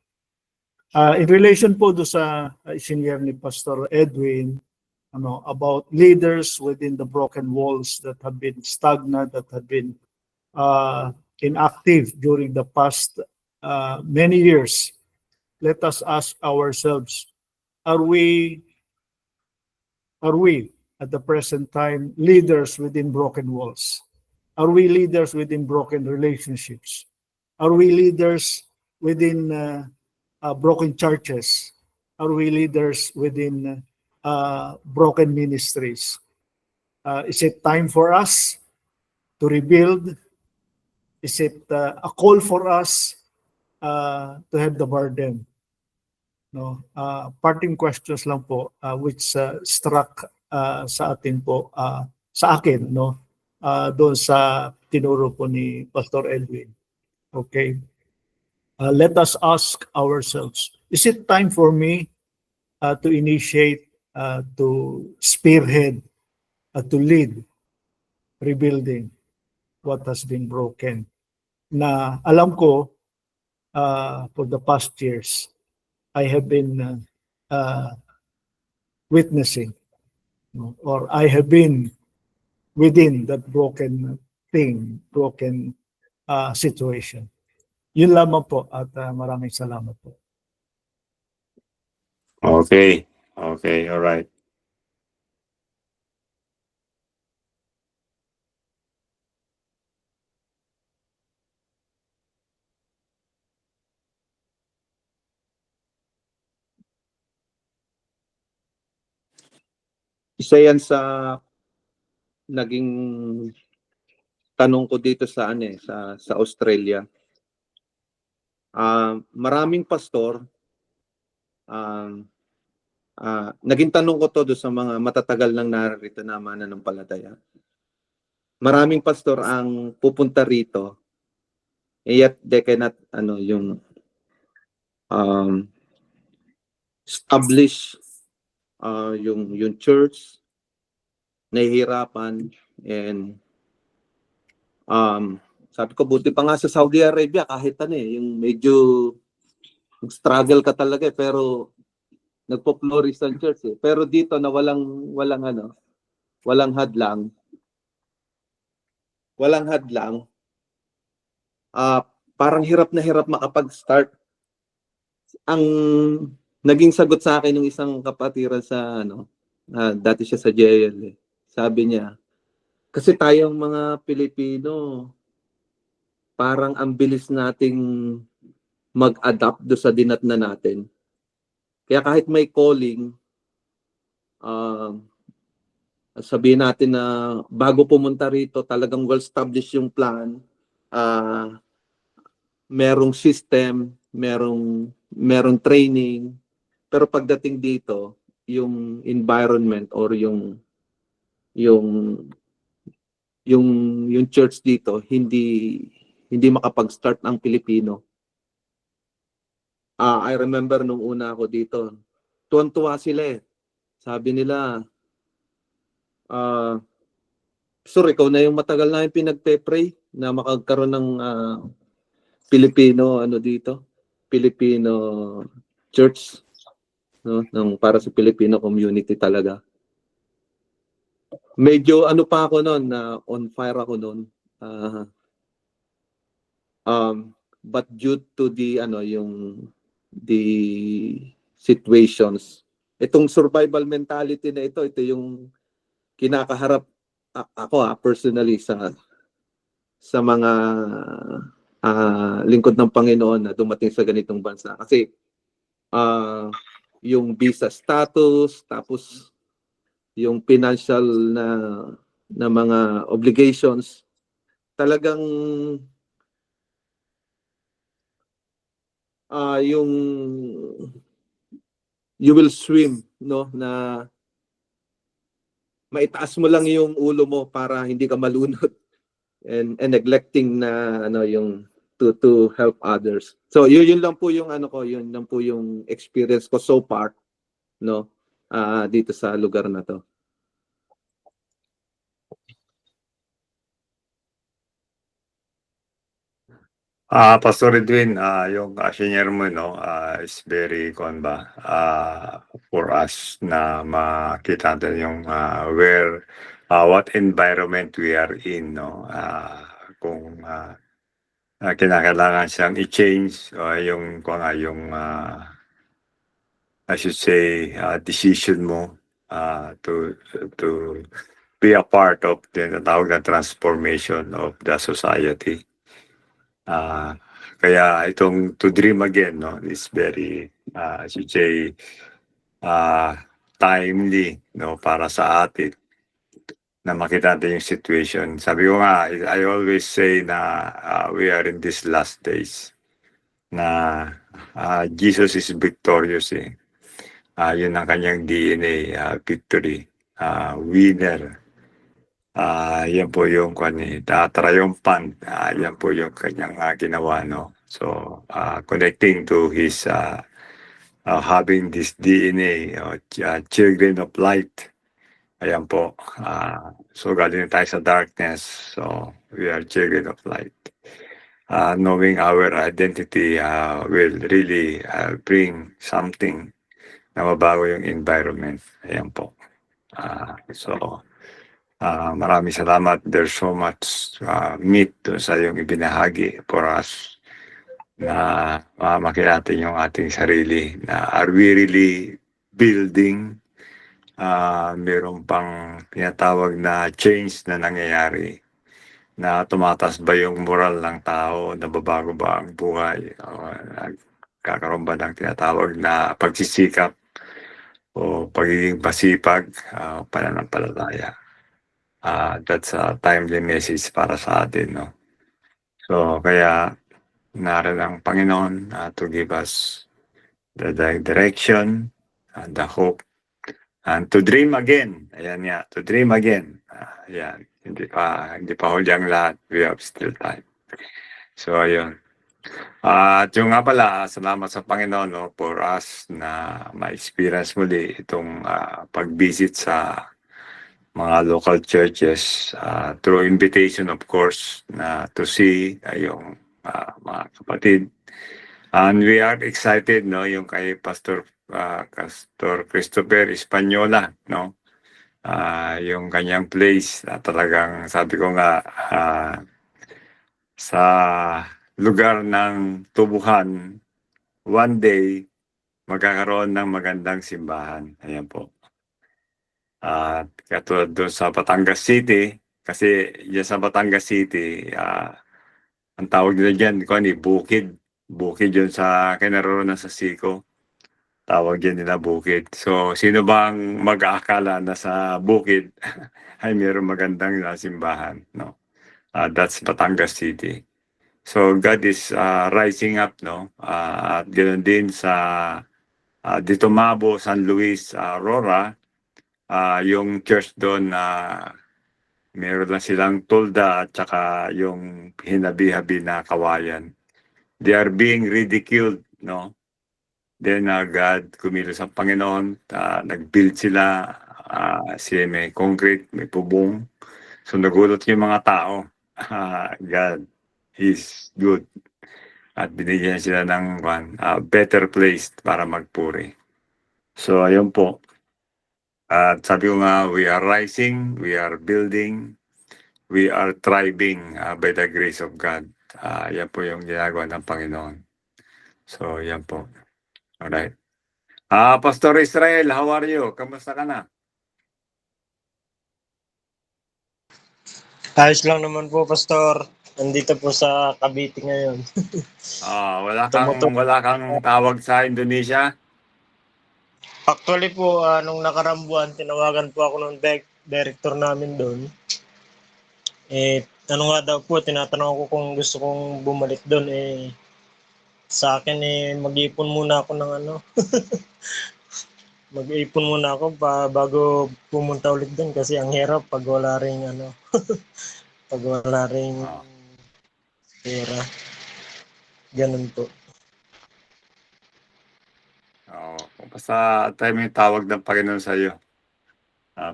In relation po do sa isinyer ni Pastor Edwin, about leaders within the broken walls that have been stagnant, that have been inactive during the past many years. Let us ask ourselves, are we at the present time leaders within broken walls? Are we leaders within broken relationships? Are we leaders within broken churches? Are we leaders within broken ministries? Is it time for us to rebuild? Is it a call for us to have the burden? No, parting questions lang po which struck sa atin po, sa akin, no, doon sa tinuro po ni Pastor Edwin. Okay, let us ask ourselves, is it time for me to initiate, to spearhead, to lead rebuilding what has been broken? Na alam ko, for the past years, I have been witnessing, or I have been within that broken thing, broken situation. Yun lamang po, at maraming salamat po. Okay, all right. Isa yan sa naging tanong ko dito sa sa Australia. Maraming pastor, naging tanong ko to sa mga matatagal nang narito na mananampalataya. Maraming pastor ang pupunta rito, yet they cannot establish yung church, nahihirapan, and sabi ko, buti pa nga sa Saudi Arabia, kahit yung medyo struggle ka talaga pero nagpo-flourish ang church Pero dito na walang hadlang. parang hirap na hirap makapag-start. Ang naging sagot sa akin ng isang kapatiran sa dati siya sa JL. Sabi niya, kasi tayong mga Pilipino, parang ang bilis nating mag-adapt do sa dinatna natin. Kaya kahit may calling, sabihin natin na bago pumunta rito, talagang well-established yung plan, merong system, merong training, pero pagdating dito, yung environment or yung church dito hindi makapag-start ang Pilipino. I remember nung una ako dito, tuwan-tuwa sila eh. Sabi nila, sorry, ikaw na yung matagal na yung pinagpe-pray na makagkaroon ng Filipino Filipino church, no, para sa Filipino community talaga. Medyo pa ako noon, na on fire ako noon. But due to the situations, itong survival mentality na ito yung kinakaharap ako personally sa mga lingkod ng Panginoon na dumating sa ganitong bansa. Kasi yung visa status, tapos yung financial na mga obligations, talagang yung you will swim, no, na maitaas mo lang yung ulo mo para hindi ka malunod, and neglecting na yung to help others. So yun lang po yung yun lang po yung experience ko so far, no, dito sa lugar na to. Pastor Edwin, yung senior mo, no, is very for us na makita natin yung what environment we are in, no, kung kinakailangan siyang i-change yung I should say decision mo to be a part of the tawag na transformation of the society. Kaya itong to dream again, no, is very I should say timely, no, para sa atin na makita natin yung situation. Sabi ko nga, I always say na we are in these last days na Jesus is victorious eh. Yun ang kanyang DNA, victory, winner. Yan po yung triumphant. Yan po yung kanyang ginawa, no. So connecting to his having this DNA, children of light. Ayan po. So galing tayo sa darkness. So we are children of light. Knowing our identity will really bring something na mabago yung environment. Ayan po. Maraming salamat. There's so much meat sa iyong ibinahagi for us na makita natin yung ating sarili na are we really building? Meron pang tinatawag na change na nangyayari, na tumataas ba yung moral ng tao, nababago ba ang buhay, kakaroon ba ng tinatawag na pagsisikap o pagiging pasipag, pananampalataya. That's a timely message para sa atin, no? So kaya naroon ang Panginoon to give us the direction and the hope and to dream again. Ayan nga, to dream again. Ayan, hindi pa huli ang lahat. We have still time. So ayun. At yung nga pala, salamat sa Panginoon, no, for us na ma-experience muli itong pag-visit sa mga local churches through invitation, of course, na to see yung mga kapatid. And we are excited, no, yung kay Pastor Christopher Española, no, yung kanyang place, talagang sabi ko nga sa lugar ng tubuhan, one day, magkakaroon ng magandang simbahan. Ayan po. At katulad doon sa Batangas City, kasi yan sa Batangas City, ang tawag nila dyan, bukid. Bukid yun sa kinaroroonan sa Siko. Tawag yan nila bukid. So, sino bang mag-aakala na sa bukid ay mayroong magandang simbahan? No? That's Batangas City. So, God is rising up, no? At ganoon din sa Dito Mabo, San Luis, Aurora, yung church doon meron lang silang tolda at saka yung hinabi-habi na kawayan. They are being ridiculed, no? Then God kumilos ang Panginoon, nag-build sila, may concrete, may bubong. So nagulat yung mga tao. God is good. At binigyan sila ng better place para magpuri. So ayun po. At sabi ko nga, we are rising, we are building, we are thriving by the grace of God. Yan po yung ginagawa ng Panginoon. So yan po. Alright. Pastor Israel, how are you? Kamusta ka na? Ayos lang naman po, Pastor. Nandito po sa Cavite ngayon. Wala kang tawag sa Indonesia? Actually po, nung nakarambuan, tinawagan po ako ng director namin doon. Ano nga daw po, tinatanong ko kung gusto kong bumalik doon. Sa akin, mag-ipon muna ako ng mag-ipon muna ako bago pumunta ulit doon kasi ang hirap pag wala ring pag wala ring pera. Ganun po. Basta tayo may tawag ng Panginoon sa iyo.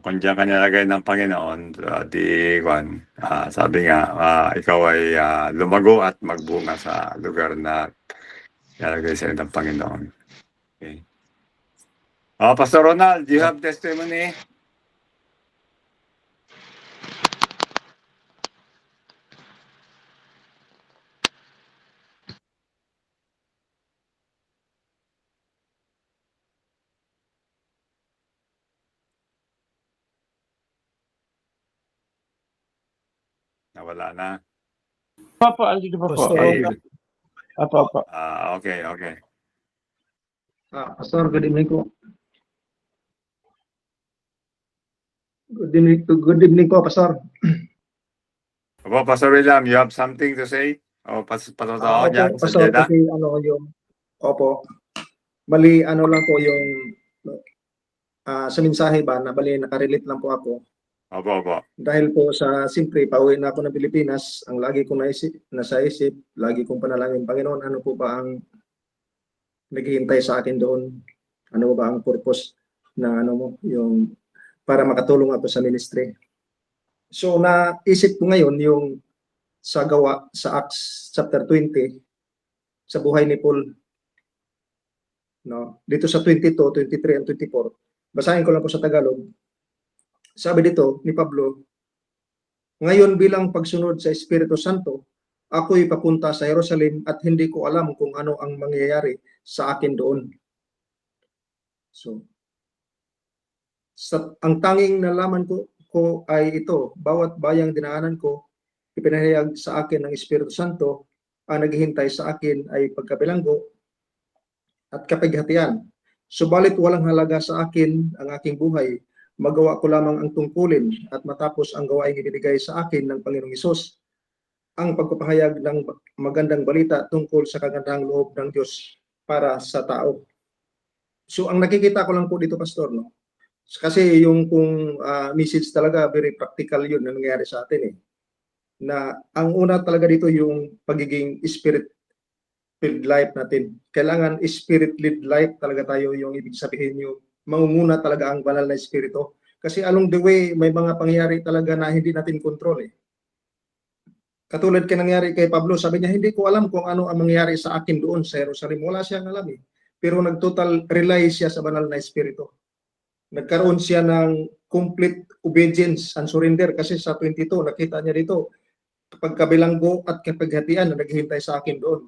Kung diyan ka nilagay ng Panginoon, sabi nga, ikaw ay lumago at magbunga sa lugar na nilagay sa iyo ng Panginoon. Okay. Pastor Ronald, do you have testimony? Nawala na. Papa, andito pa po. Pastor Okay. Apa. Okay. Pastor, good evening po. Good evening po, Pastor. Pastor William, you have something to say? Patotoo dyan sa Pastor, Jeddah? kasi bali lang po yung sa mensahe ba na bali nakarelate lang po ako. Opo. Dahil po sa siyempre pauwi na ako ng Pilipinas, ang lagi kong nasa isip, lagi kong panalangin, Panginoon, ano po ba ang naghihintay sa akin doon? Ano ba ang purpose ng yung para makatulong ako sa ministry? So naisip ko ngayon yung sa Acts chapter 20 sa buhay ni Paul. No, dito sa 22, 23 and 24. Basahin ko lang po sa Tagalog. Sabi dito ni Pablo, ngayon bilang pagsunod sa Espiritu Santo, ako'y papunta sa Jerusalem at hindi ko alam kung ano ang mangyayari sa akin doon. So, ang tanging nalaman ko ay ito, bawat bayang dinaanan ko, ipinahayag sa akin ng Espiritu Santo, ang naghihintay sa akin ay pagkabilanggo at kapighatian. Subalit walang halaga sa akin ang aking buhay, magawa ko lamang ang tungkulin at matapos ang gawaing ibinigay sa akin ng Panginoong Hesus, ang pagpapahayag ng magandang balita tungkol sa kagandahang loob ng Diyos para sa tao. So ang nakikita ko lang po dito, Pastor, no? Kasi yung message talaga, very practical yun na nangyayari sa atin na ang una talaga dito yung pagiging spirit-filled life natin. Kailangan spirit-led life talaga tayo, yung ibig sabihin yung mangunguna talaga ang banal na espiritu. Kasi along the way, may mga pangyayari talaga na hindi natin kontrol Katulad nangyari kay Pablo, sabi niya, hindi ko alam kung ano ang mangyayari sa akin doon sa Jerusalem. Wala siyang alam Pero nag-total rely siya sa banal na espiritu. Nagkaroon siya ng complete obedience and surrender kasi sa 22, nakita niya dito, pagkabilanggo at kapaghatian na naghihintay sa akin doon.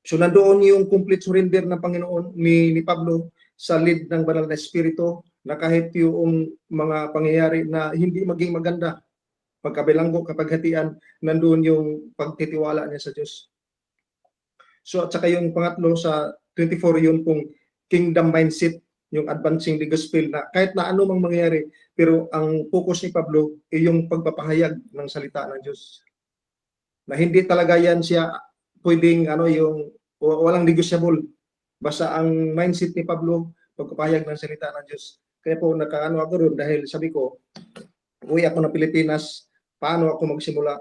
So nandoon yung complete surrender ng Panginoon ni Pablo sa lead ng banal na espiritu, na kahit yung mga pangyayari na hindi maging maganda, pagkabilanggo, kapaghatian, nandoon yung pagtitiwala niya sa Diyos. So at saka yung pangatlo sa 24, yun pong kingdom mindset, yung advancing the gospel, na kahit na ano mang mangyayari, pero ang focus ni Pablo ay yung pagpapahayag ng salita ng Diyos. Na hindi talaga yan siya pwedeng yung walang negotiable. Basta ang mindset ni Pablo, pagpapahayag ng salita ng Diyos. Kaya po nakaano ako doon dahil sabi ko, uwi ako ng Pilipinas, paano ako magsimula?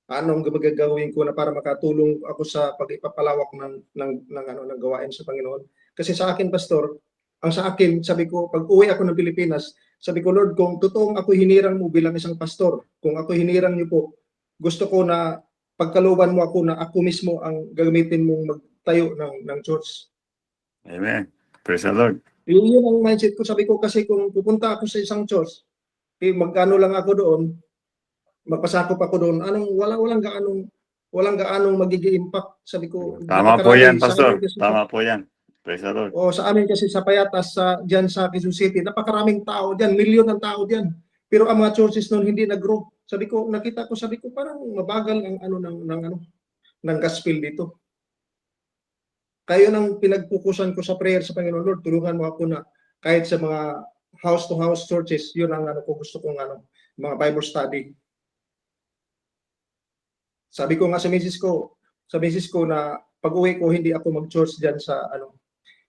Paano ang gagawin ko na para makatulong ako sa pag-ipapalawak ng gawain sa Panginoon? Kasi sa akin, Pastor, ang sa akin, sabi ko, pag uwi ako ng Pilipinas, sabi ko, Lord, kung totoong ako hinirang mo bilang isang pastor, kung ako hinirang niyo po, gusto ko na pagkalooban mo ako na ako mismo ang gagamitin mong magtayo ng church. Amen. Praise the Lord. Yun ang mindset ko. Sabi ko, kasi kung pupunta ako sa isang church, magkano lang ako doon, magpasakop ako doon, walang gaanong magiging impact. Sabi ko, Tama po yan, sa Pastor. amin kasi- Tama po yan. Praise the Lord. O sa amin kasi sa Payatas, dyan sa Quezon City, napakaraming tao dyan, milyon ng tao dyan. Pero ang mga churches noon hindi nag-grow. Sabi ko, parang mabagal ang ng gospel dito. Kaya nang pinagpukusan ko sa prayer sa Panginoon, Lord, tulungan mo ako na kahit sa mga house-to-house churches, yun ang gusto kong mga Bible study. Sabi ko nga sa misis ko na pag-uwi ko, hindi ako mag-church dyan sa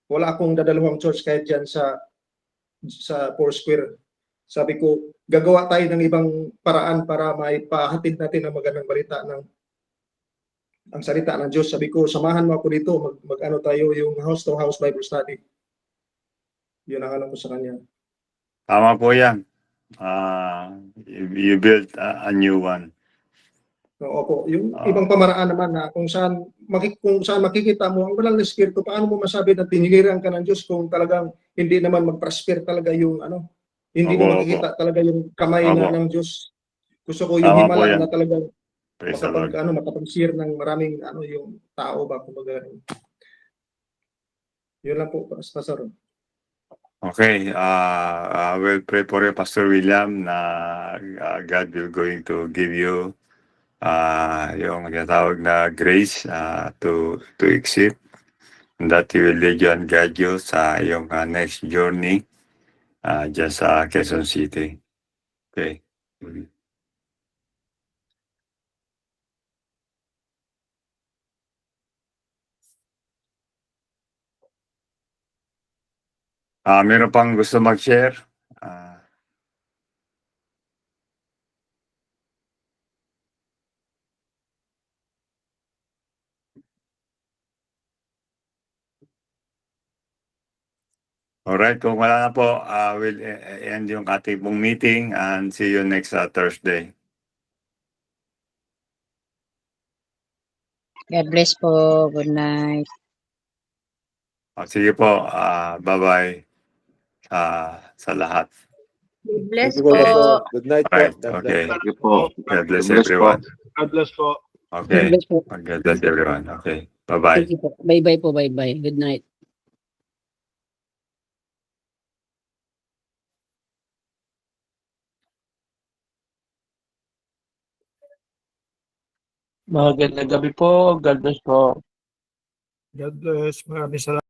wala akong dadalawang church kahit dyan sa Foursquare. Sabi ko, gagawa tayo ng ibang paraan para maipahatid natin ang magandang balita ang salita ng Diyos. Sabi ko, samahan mo ako dito, mag-ano tayo yung house-to-house Bible study. Yun ang alam ko sa kanya. Tama po yan. You built a new one. Opo, yung ibang pamaraan naman na kung saan makikita mo ang walang espiritu, paano mo masabi na tiniliran ka ng Diyos kung talagang hindi naman mag-prosper talaga yung hindi mo makikita talaga yung kamay ng Diyos. Gusto ko yung Tama po himala yan. na talagang Praise the Lord. makapag-share ng maraming yung tao ba kumbaga. Yun lang po, Pastor. Okay, we'll pray for you, Pastor William, na God will going to give you yung tinatawag na grace to exit, and that He will lead you and guide you sa yung next journey dyan sa Quezon City. Okay. Meron pang gusto mag-share? Alright, kung wala na po, we'll end yung ating pong meeting and see you next Thursday. God bless po. Good night. Sige po, bye-bye sa lahat. Bless Thank you po. Good night po. Alright, God bless. okay. Thank you po. God bless God bless po. everyone. God bless po. Okay, God bless po. God bless everyone. Okay, bye-bye. Thank you po. Bye-bye po. Bye-bye. Good night. Magandang gabi po. God bless po. God bless. Maraming salamat.